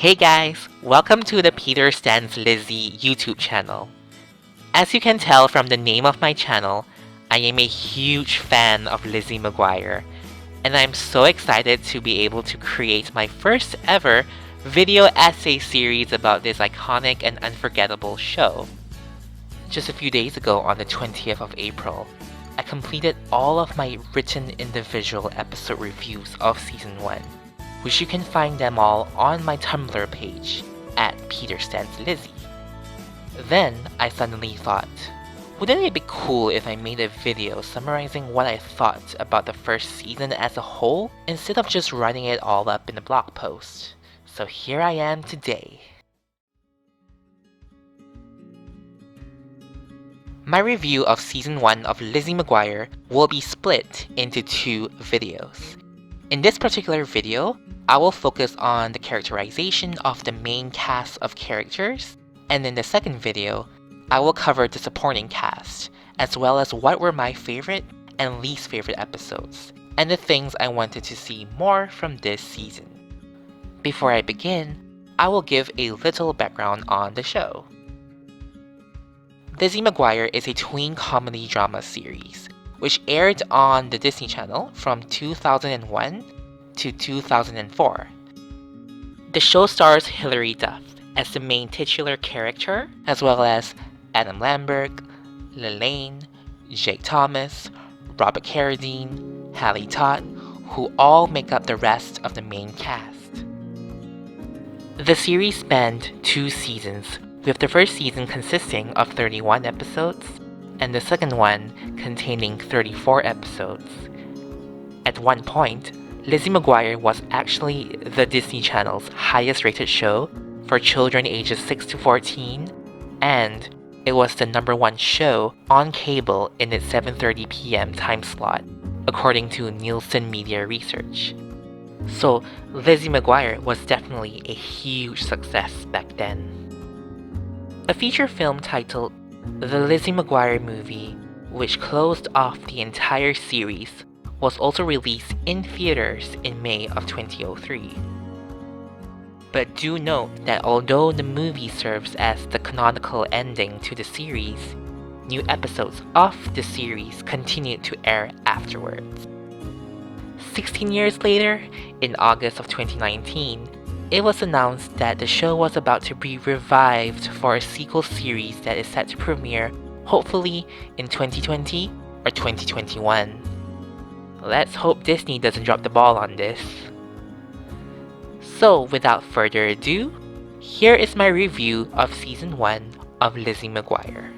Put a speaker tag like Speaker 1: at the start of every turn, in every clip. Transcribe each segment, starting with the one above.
Speaker 1: Hey guys, welcome to the Peter Stands Lizzie YouTube channel. As you can tell from the name of my channel, I am a huge fan of Lizzie Mcguire, and I'm so excited to be able to create my first ever video essay series about this iconic and unforgettable show. Just a few days ago on the 20th of April, I completed all of my written individual episode reviews of Season 1, which you can find them all on my Tumblr page at Peter Stands Lizzie. Then I suddenly thought, wouldn't it be cool if I made a video summarizing what I thought about the first season as a whole instead of just writing it all up in a blog post? So here I am today. My review of Season 1 of Lizzie Mcguire will be split into two videos. In this particular video, I will focus on the characterization of the main cast of characters, and in the second video, I will cover the supporting cast, as well as what were my favorite and least favorite episodes, and the things I wanted to see more from this season. Before I begin, I will give a little background on the show. Lizzie Mcguire is a tween comedy drama series, which aired on the Disney Channel from 2001 to 2004. The show stars Hilary Duff as the main titular character, as well as Adam Lambert, Lelaine, Jake Thomas, Robert Carradine, Hallie Todd, who all make up the rest of the main cast. The series spanned 2 seasons, with the first season consisting of 31 episodes, and the second one containing 34 episodes. At one point, Lizzie Mcguire was actually the Disney Channel's highest rated show for children ages 6 to 14, and it was the #1 show on cable in its 7:30 p.m. time slot, according to Nielsen Media Research. So Lizzie Mcguire was definitely a huge success back then. A feature film titled The Lizzie Mcguire Movie, which closed off the entire series, was also released in theaters in May of 2003. But do note that although the movie serves as the canonical ending to the series, new episodes of the series continued to air afterwards. 16 years later, in August of 2019, it was announced that the show was about to be revived for a sequel series that is set to premiere hopefully in 2020 or 2021. Let's hope Disney doesn't drop the ball on this. So without further ado, here is my review of Season 1 of Lizzie Mcguire.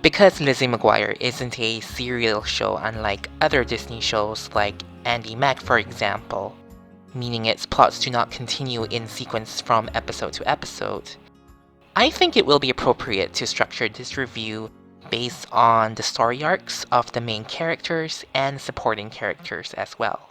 Speaker 1: Because Lizzie Mcguire isn't a serial show unlike other Disney shows like Andy Mac, for example, meaning its plots do not continue in sequence from episode to episode, I think it will be appropriate to structure this review based on the story arcs of the main characters and supporting characters as well.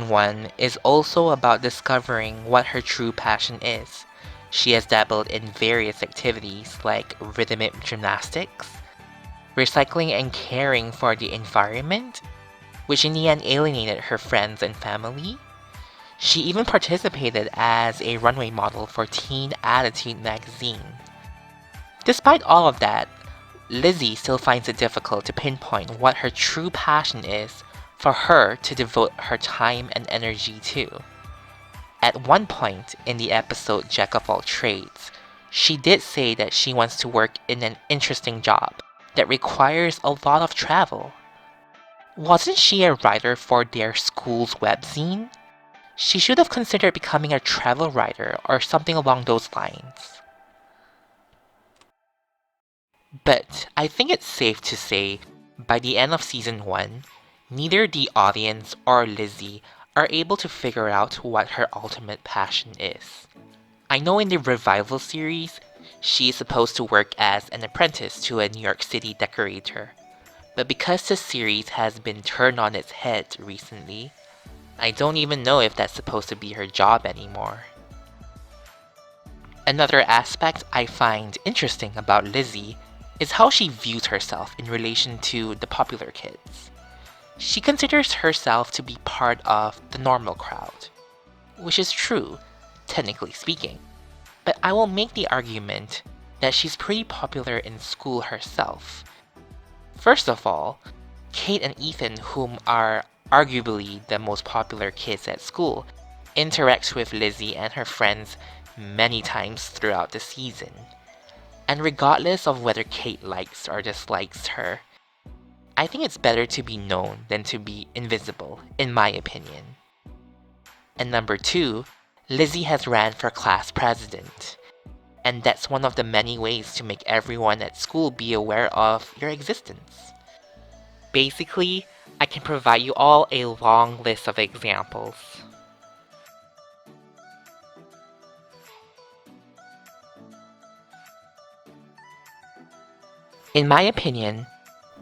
Speaker 1: One is also about discovering what her true passion is. She has dabbled in various activities like rhythmic gymnastics, recycling and caring for the environment, which in the end alienated her friends and family. She even participated as a runway model for Teen Attitude magazine. Despite all of that, Lizzie still finds it difficult to pinpoint what her true passion is for her to devote her time and energy to. At one point in the episode Jack of All Trades, she did say that she wants to work in an interesting job that requires a lot of travel. Wasn't she a writer for their school's webzine? She should have considered becoming a travel writer or something along those lines. But I think it's safe to say, by the end of season 1, neither the audience or Lizzie are able to figure out what her ultimate passion is. I know in the revival series, she is supposed to work as an apprentice to a New York City decorator. But because the series has been turned on its head recently, I don't even know if that's supposed to be her job anymore. Another aspect I find interesting about Lizzie is how she views herself in relation to the popular kids. She considers herself to be part of the normal crowd, which is true, technically speaking. But I will make the argument that she's pretty popular in school herself. First of all, Kate and Ethan, whom are arguably the most popular kids at school, interacts with Lizzie and her friends many times throughout the season. And regardless of whether Kate likes or dislikes her, I think it's better to be known than to be invisible, in my opinion. And number 2, Lizzie has ran for class president. And that's one of the many ways to make everyone at school be aware of your existence. Basically, I can provide you all a long list of examples. In my opinion,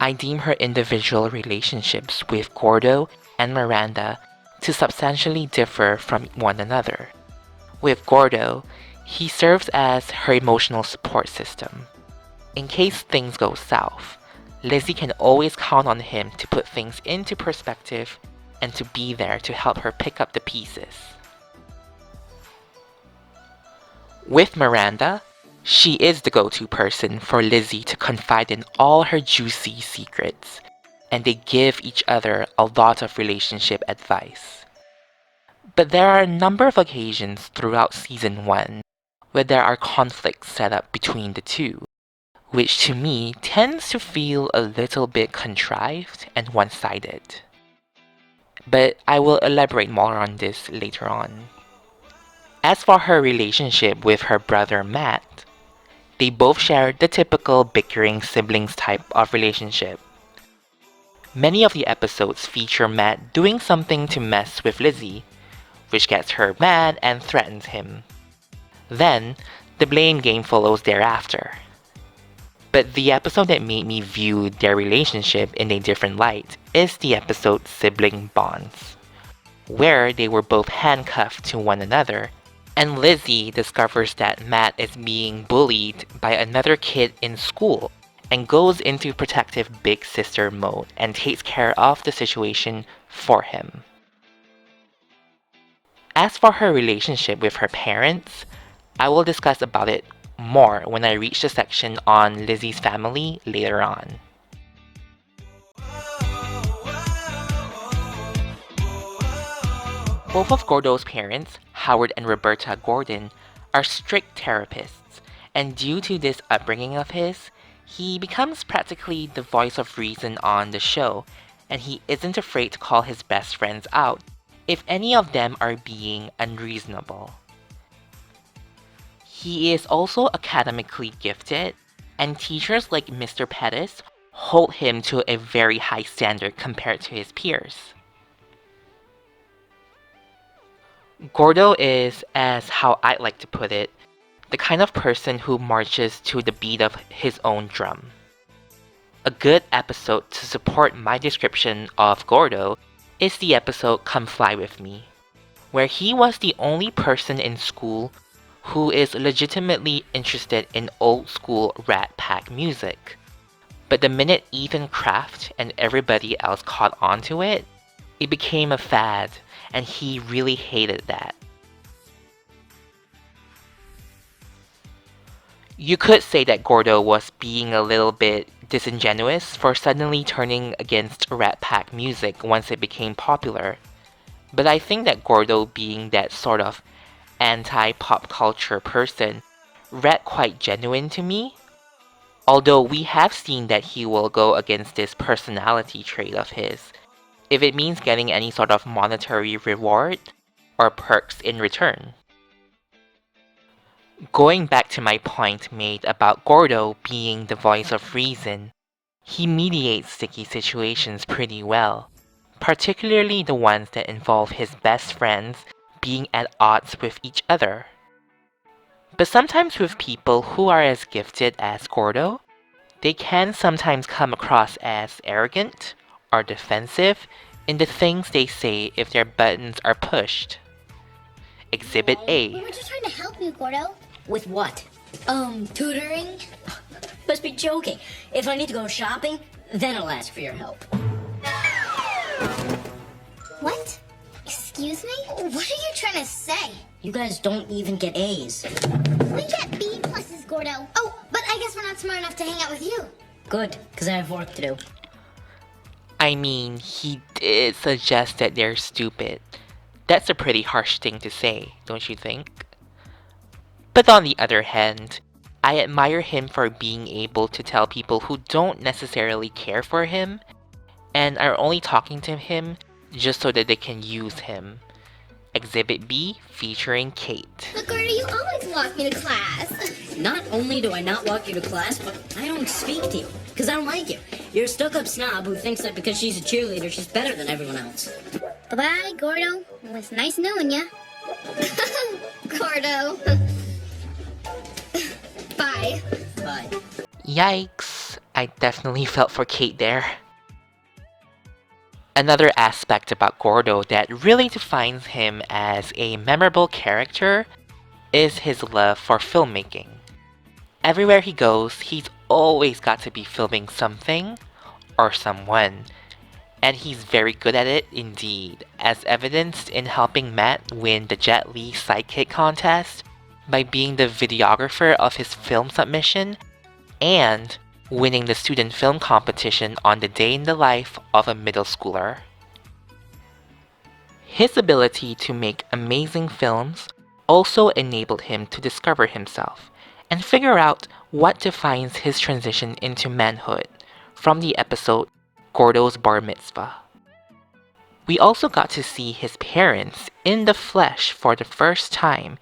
Speaker 1: I deem her individual relationships with Gordo and Miranda to substantially differ from one another. With Gordo, he serves as her emotional support system. In case things go south, Lizzie can always count on him to put things into perspective and to be there to help her pick up the pieces. With Miranda, she is the go-to person for Lizzie to confide in all her juicy secrets, and they give each other a lot of relationship advice. But there are a number of occasions throughout season 1 where there are conflicts set up between the two, which to me tends to feel a little bit contrived and one-sided. But I will elaborate more on this later on. As for her relationship with her brother Matt, they both share the typical bickering siblings type of relationship. Many of the episodes feature Matt doing something to mess with Lizzie, which gets her mad and threatens him. Then, the blame game follows thereafter. But the episode that made me view their relationship in a different light is the episode Sibling Bonds, where they were both handcuffed to one another, and Lizzie discovers that Matt is being bullied by another kid in school and goes into protective big sister mode and takes care of the situation for him. As for her relationship with her parents, I will discuss about it more when I reach the section on Lizzie's family later on. Both of Gordo's parents, Howard and Roberta Gordon, are strict therapists, and due to this upbringing of his, he becomes practically the voice of reason on the show, and he isn't afraid to call his best friends out if any of them are being unreasonable. He is also academically gifted, and teachers like Mr. Pettis hold him to a very high standard compared to his peers. Gordo is, as how I'd like to put it, the kind of person who marches to the beat of his own drum. A good episode to support my description of Gordo is the episode Come Fly With Me, where he was the only person in school who is legitimately interested in old school Rat Pack music. But the minute Ethan Kraft and everybody else caught on to it, it became a fad, and he really hated that. You could say that Gordo was being a little bit disingenuous for suddenly turning against Rat Pack music once it became popular. But I think that Gordo, being that sort of anti-pop culture person, read quite genuine to me. Although we have seen that he will go against this personality trait of his, if it means getting any sort of monetary reward or perks in return. Going back to my point made about Gordo being the voice of reason, he mediates sticky situations pretty well, particularly the ones that involve his best friends being at odds with each other. But sometimes with people who are as gifted as Gordo, they can sometimes come across as arrogant or defensive in the things they say if their buttons are pushed. Exhibit A.
Speaker 2: We were just trying to help you, Gordo.
Speaker 3: With what?
Speaker 2: Tutoring?
Speaker 3: Must be joking. If I need to go shopping, then I'll ask for your help.
Speaker 2: What? Excuse me? What are you trying to say?
Speaker 3: You guys don't even get A's.
Speaker 2: We get B pluses, Gordo. Oh, but I guess we're not smart enough to hang out with you.
Speaker 3: Good, because I have work to do.
Speaker 1: I mean, he did suggest that they're stupid. That's a pretty harsh thing to say, don't you think? But on the other hand, I admire him for being able to tell people who don't necessarily care for him and are only talking to him just so that they can use him. Exhibit B featuring Kate.
Speaker 2: But Gordo, you always walk me to class.
Speaker 3: Not only do I not walk you to class, but I don't speak to you, because I don't like you. You're a stuck-up snob who thinks that because she's a cheerleader, she's better than everyone else.
Speaker 2: Bye-bye, Gordo. It was nice knowing ya. Gordo. Bye.
Speaker 3: Bye.
Speaker 1: Yikes, I definitely felt for Kate there. Another aspect about Gordo that really defines him as a memorable character is his love for filmmaking. Everywhere he goes, he's always got to be filming something or someone, and he's very good at it indeed, as evidenced in helping Matt win the Jet Li Sidekick contest by being the videographer of his film submission and winning the student film competition on the day in the life of a middle schooler. His ability to make amazing films also enabled him to discover himself and figure out what defines his transition into manhood from the episode Gordo's Bar Mitzvah. We also got to see his parents in the flesh for the first time,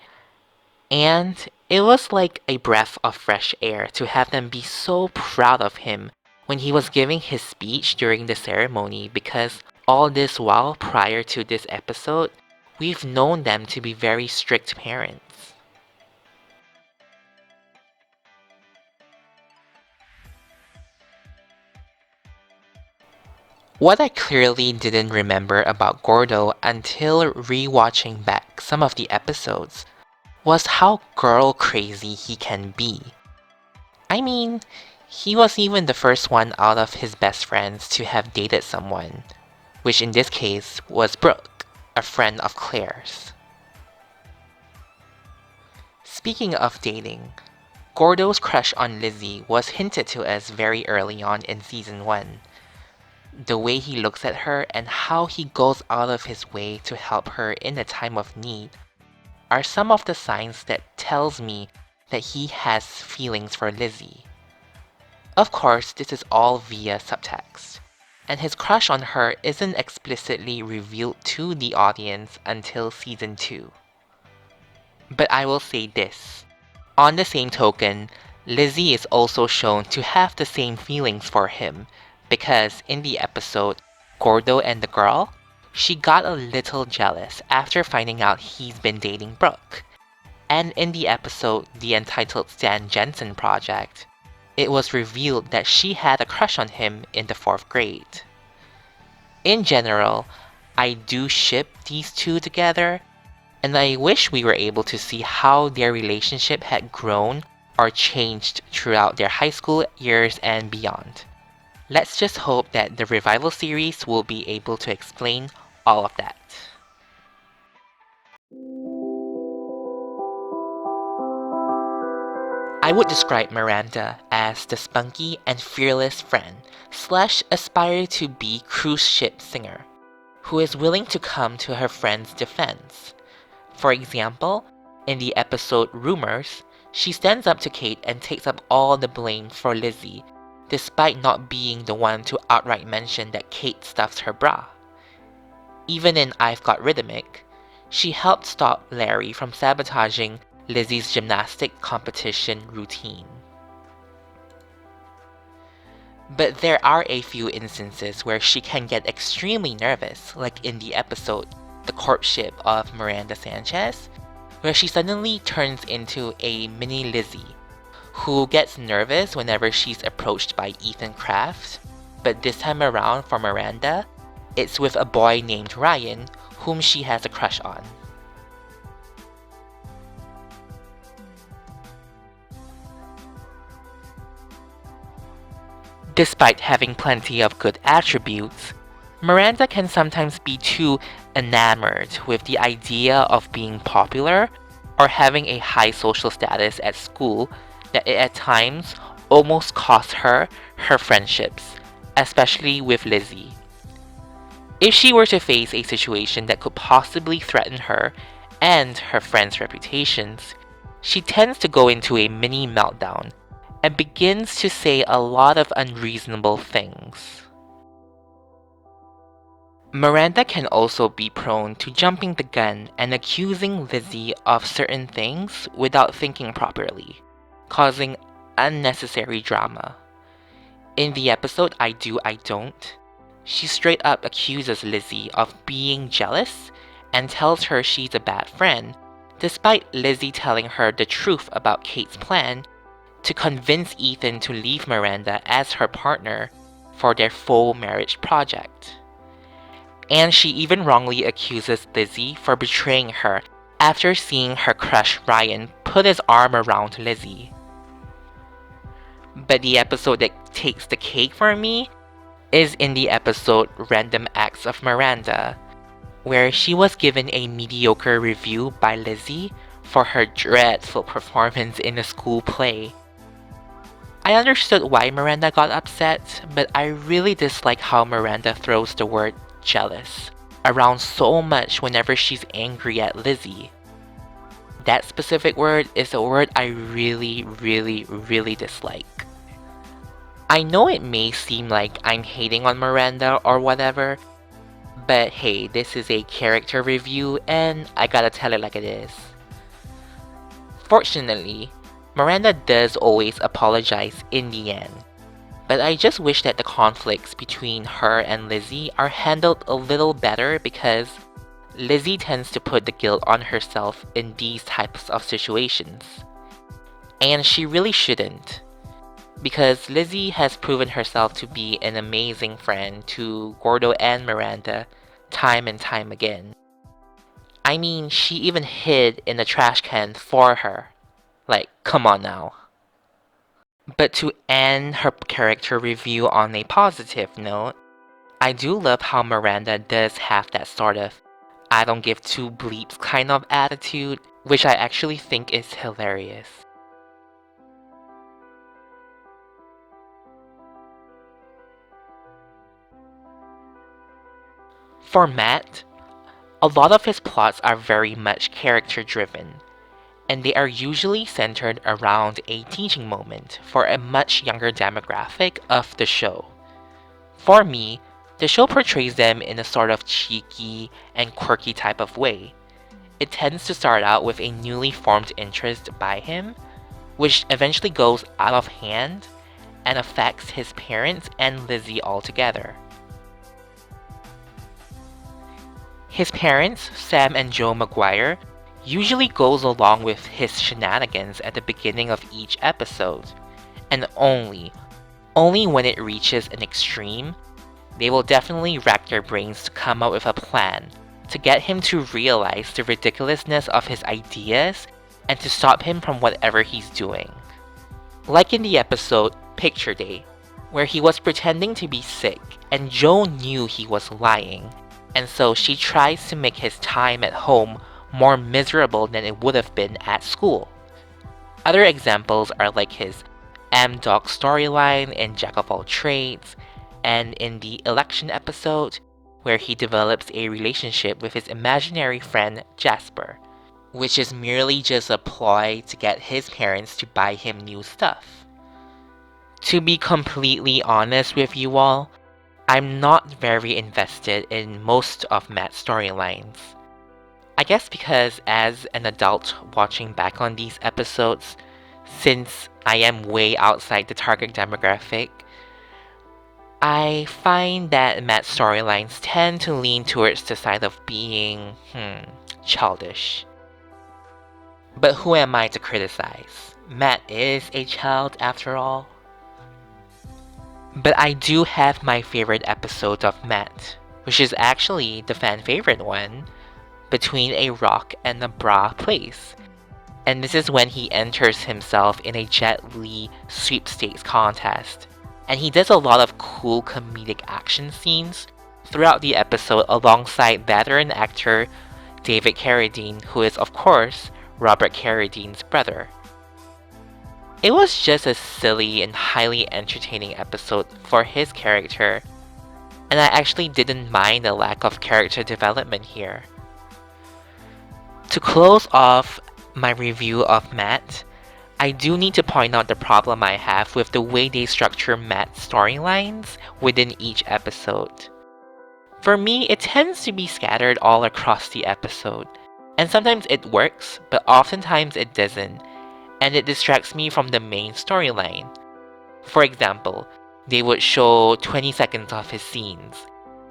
Speaker 1: and it was like a breath of fresh air to have them be so proud of him when he was giving his speech during the ceremony, because all this while prior to this episode, we've known them to be very strict parents. What I clearly didn't remember about Gordo until rewatching back some of the episodes was how girl crazy he can be. I mean, he was even the first one out of his best friends to have dated someone, which in this case was Brooke, a friend of Claire's. Speaking of dating, Gordo's crush on Lizzie was hinted to us very early on in season 1. The way he looks at her and how he goes out of his way to help her in a time of need are some of the signs that tells me that he has feelings for Lizzie. Of course, this is all via subtext, and his crush on her isn't explicitly revealed to the audience until season 2. But I will say this. On the same token, Lizzie is also shown to have the same feelings for him, because in the episode Gordo and the Girl, she got a little jealous after finding out he's been dating Brooke. And in the episode The Untitled Stan Jensen Project, it was revealed that she had a crush on him in the 4th grade. In general, I do ship these two together, and I wish we were able to see how their relationship had grown or changed throughout their high school years and beyond. Let's just hope that the revival series will be able to explain all of that. I would describe Miranda as the spunky and fearless friend / aspire to be cruise ship singer who is willing to come to her friend's defense. For example, in the episode Rumors, she stands up to Kate and takes up all the blame for Lizzie, despite not being the one to outright mention that Kate stuffs her bra. Even in I've Got Rhythmic, she helped stop Larry from sabotaging Lizzie's gymnastic competition routine. But there are a few instances where she can get extremely nervous, like in the episode The Courtship of Miranda Sanchez, where she suddenly turns into a mini Lizzie, who gets nervous whenever she's approached by Ethan Kraft, but this time around for Miranda, it's with a boy named Ryan, whom she has a crush on. Despite having plenty of good attributes, Miranda can sometimes be too enamored with the idea of being popular or having a high social status at school that it at times almost costs her friendships, especially with Lizzie. If she were to face a situation that could possibly threaten her and her friends' reputations, she tends to go into a mini meltdown and begins to say a lot of unreasonable things. Miranda can also be prone to jumping the gun and accusing Lizzie of certain things without thinking properly, causing unnecessary drama. In the episode I Do, I Don't, she straight up accuses Lizzie of being jealous and tells her she's a bad friend, despite Lizzie telling her the truth about Kate's plan to convince Ethan to leave Miranda as her partner for their faux marriage project. And she even wrongly accuses Lizzie for betraying her after seeing her crush Ryan put his arm around Lizzie. But the episode that takes the cake for me is in the episode Random Acts of Miranda, where she was given a mediocre review by Lizzie for her dreadful performance in a school play. I understood why Miranda got upset, but I really dislike how Miranda throws the word jealous around so much whenever she's angry at Lizzie. That specific word is a word I really dislike. I know it may seem like I'm hating on Miranda or whatever, but hey, this is a character review and I gotta tell it like it is. Fortunately, Miranda does always apologize in the end, but I just wish that the conflicts between her and Lizzie are handled a little better because Lizzie tends to put the guilt on herself in these types of situations. And she really shouldn't, because Lizzie has proven herself to be an amazing friend to Gordo and Miranda time and time again. I mean, she even hid in the trash can for her. Like, come on now. But to end her character review on a positive note, I do love how Miranda does have that sort of I don't give two bleeps kind of attitude, which I actually think is hilarious. For Matt, a lot of his plots are very much character driven, and they are usually centered around a teaching moment for a much younger demographic of the show. For me, the show portrays them in a sort of cheeky and quirky type of way. It tends to start out with a newly formed interest by him, which eventually goes out of hand and affects his parents and Lizzie altogether. His parents, Sam and Joe Mcguire, usually goes along with his shenanigans at the beginning of each episode, and only when it reaches an extreme, they will definitely rack their brains to come up with a plan to get him to realize the ridiculousness of his ideas and to stop him from whatever he's doing. Like in the episode Picture Day, where he was pretending to be sick and Joe knew he was lying, and so she tries to make his time at home more miserable than it would have been at school. Other examples are like his M-Dog storyline in Jack of All Trades, and in the election episode, where he develops a relationship with his imaginary friend Jasper, which is merely just a ploy to get his parents to buy him new stuff. To be completely honest with you all, I'm not very invested in most of Matt's storylines. I guess because as an adult watching back on these episodes, since I am way outside the target demographic, I find that Matt's storylines tend to lean towards the side of being, childish. But who am I to criticize? Matt is a child after all. But I do have my favorite episode of Matt, which is actually the fan favorite one, Between a Rock and a Bra Place. And this is when he enters himself in a Jet Li sweepstakes contest. And he does a lot of cool comedic action scenes throughout the episode alongside veteran actor David Carradine, who is of course Robert Carradine's brother. It was just a silly and highly entertaining episode for his character, and I actually didn't mind the lack of character development here. To close off my review of Matt, I do need to point out the problem I have with the way they structure Matt's storylines within each episode. For me, it tends to be scattered all across the episode, and sometimes it works, but oftentimes it doesn't, and it distracts me from the main storyline. For example, they would show 20 seconds of his scenes,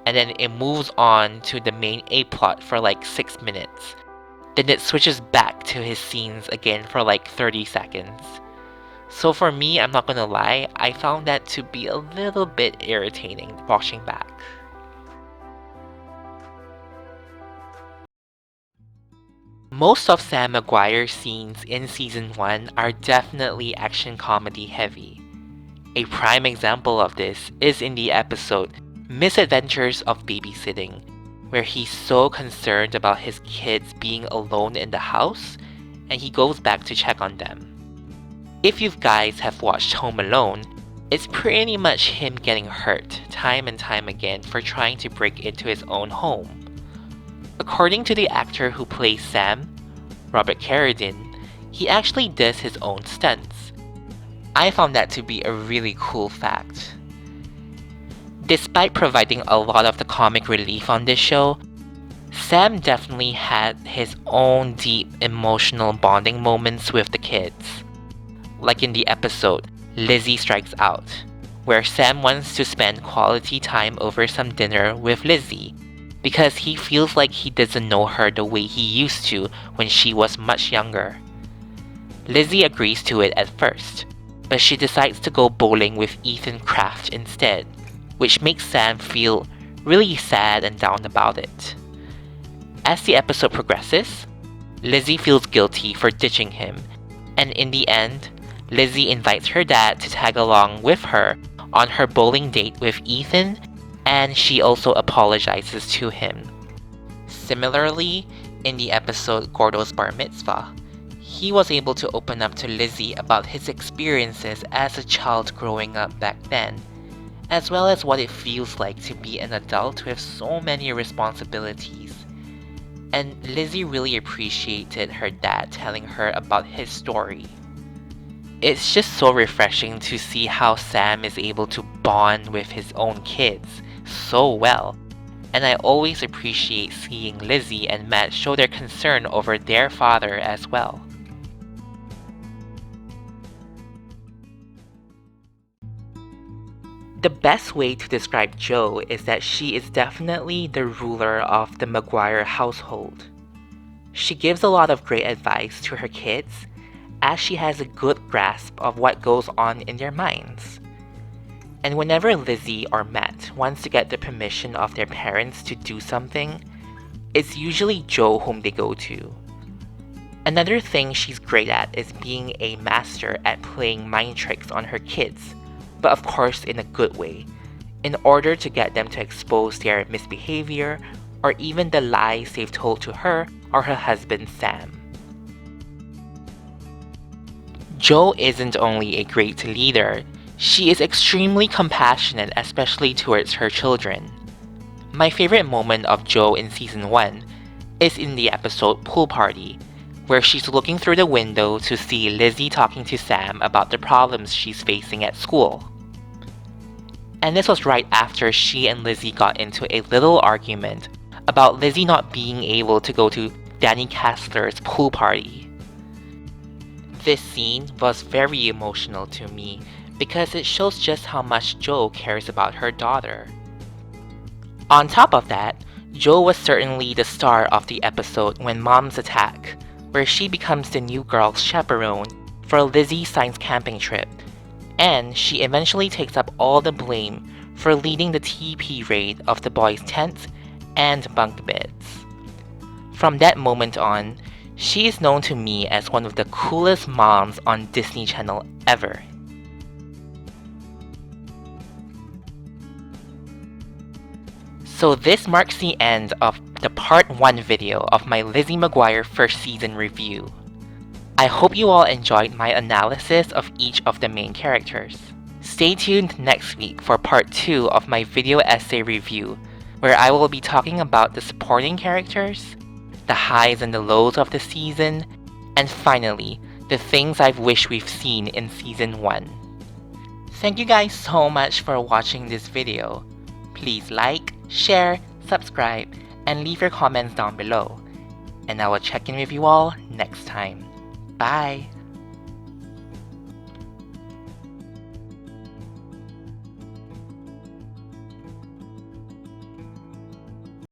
Speaker 1: and then it moves on to the main A-plot for like 6 minutes. Then it switches back to his scenes again for like 30 seconds. So for me, I'm not gonna lie, I found that to be a little bit irritating watching back. Most of Sam Mcguire's scenes in Season 1 are definitely action comedy heavy. A prime example of this is in the episode Misadventures of Babysitting, where he's so concerned about his kids being alone in the house, and he goes back to check on them. If you guys have watched Home Alone, it's pretty much him getting hurt time and time again for trying to break into his own home. According to the actor who plays Sam, Robert Carradine, he actually does his own stunts. I found that to be a really cool fact. Despite providing a lot of the comic relief on this show, Sam definitely had his own deep emotional bonding moments with the kids. Like in the episode Lizzie Strikes Out, where Sam wants to spend quality time over some dinner with Lizzie because he feels like he doesn't know her the way he used to when she was much younger. Lizzie agrees to it at first, but she decides to go bowling with Ethan Kraft instead, which makes Sam feel really sad and down about it. As the episode progresses, Lizzie feels guilty for ditching him, and in the end, Lizzie invites her dad to tag along with her on her bowling date with Ethan, and she also apologizes to him. Similarly, in the episode Gordo's Bar Mitzvah, he was able to open up to Lizzie about his experiences as a child growing up back then, as well as what it feels like to be an adult with so many responsibilities. And Lizzie really appreciated her dad telling her about his story. It's just so refreshing to see how Sam is able to bond with his own kids so well, and I always appreciate seeing Lizzie and Matt show their concern over their father as well. The best way to describe Jo is that she is definitely the ruler of the Mcguire household. She gives a lot of great advice to her kids, as she has a good grasp of what goes on in their minds. And whenever Lizzie or Matt wants to get the permission of their parents to do something, it's usually Jo whom they go to. Another thing she's great at is being a master at playing mind tricks on her kids, but of course in a good way, in order to get them to expose their misbehavior or even the lies they've told to her or her husband Sam. Jo isn't only a great leader, she is extremely compassionate, especially towards her children. My favorite moment of Jo in Season 1 is in the episode Pool Party, where she's looking through the window to see Lizzie talking to Sam about the problems she's facing at school. And this was right after she and Lizzie got into a little argument about Lizzie not being able to go to Danny Kastler's pool party. This scene was very emotional to me because it shows just how much Jo cares about her daughter. On top of that, Jo was certainly the star of the episode When Moms Attack, where she becomes the new girl's chaperone for Lizzie's science camping trip, and she eventually takes up all the blame for leading the TP raid of the boys' tents and bunk beds. From that moment on, she is known to me as one of the coolest moms on Disney Channel ever. So this marks the end of the part 1 video of my Lizzie Mcguire first season review. I hope you all enjoyed my analysis of each of the main characters. Stay tuned next week for part 2 of my video essay review, where I will be talking about the supporting characters, the highs and the lows of the season, and finally, the things I've wished we've seen in Season 1. Thank you guys so much for watching this video. Please like, share, subscribe, and leave your comments down below. And I will check in with you all next time. Bye!